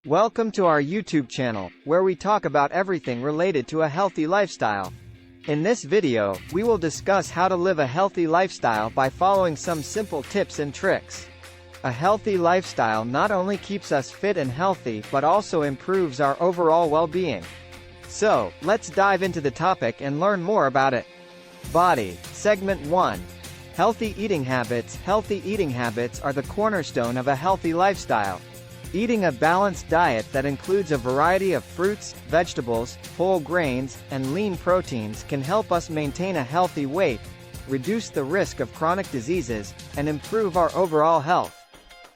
Welcome to our YouTube channel, where we talk about everything related to a healthy lifestyle. In this video, we will discuss how to live a healthy lifestyle by following some simple tips and tricks. A healthy lifestyle not only keeps us fit and healthy but also improves our overall well-being. So, let's dive into the topic and learn more about it. Body. Segment 1. Healthy eating habits. Healthy eating habits are the cornerstone of a healthy lifestyle. Eating a balanced diet that includes a variety of fruits, vegetables, whole grains, and lean proteins can help us maintain a healthy weight, reduce the risk of chronic diseases, and improve our overall health.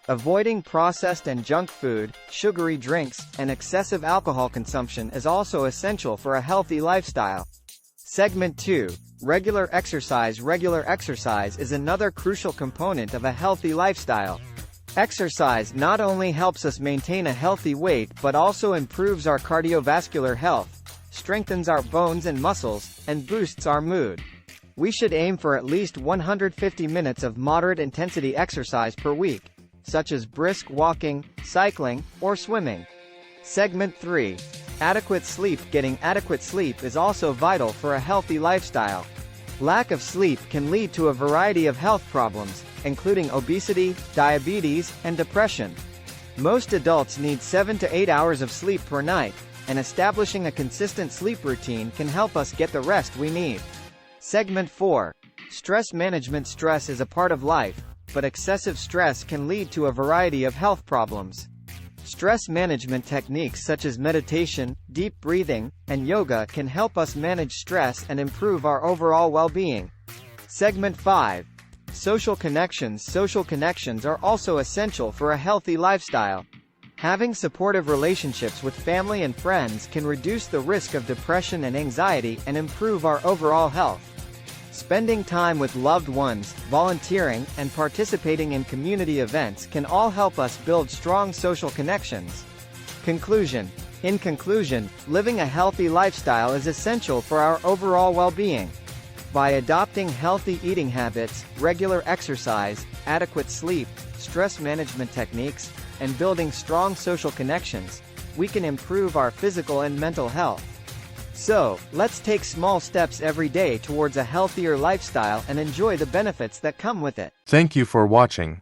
Avoiding processed and junk food, sugary drinks, and excessive alcohol consumption is also essential for a healthy lifestyle. Segment 2. Regular exercise. Regular exercise is another crucial component of a healthy lifestyle. Exercise not only helps us maintain a healthy weight but also improves our cardiovascular health, strengthens our bones and muscles, and boosts our mood. We should aim for at least 150 minutes of moderate intensity exercise per week, such as brisk walking, cycling, or swimming. Segment 3. Adequate sleep. Getting adequate sleep is also vital for a healthy lifestyle. Lack of sleep can lead to a variety of health problems, including obesity, diabetes, and depression. Most adults need 7 to 8 hours of sleep per night, and establishing a consistent sleep routine can help us get the rest we need. Segment 4. Stress management. Stress is a part of life, but excessive stress can lead to a variety of health problems. Stress management techniques such as meditation, deep breathing, and yoga can help us manage stress and improve our overall well-being. Segment 5. Social connections. Social connections are also essential for a healthy lifestyle. Having supportive relationships with family and friends can reduce the risk of depression and anxiety and improve our overall health. Spending time with loved ones, volunteering, and participating in community events can all help us build strong social connections. Conclusion. In conclusion, living a healthy lifestyle is essential for our overall well-being. By adopting healthy eating habits, regular exercise, adequate sleep, stress management techniques, and building strong social connections, we can improve our physical and mental health. So, let's take small steps every day towards a healthier lifestyle and enjoy the benefits that come with it. Thank you for watching.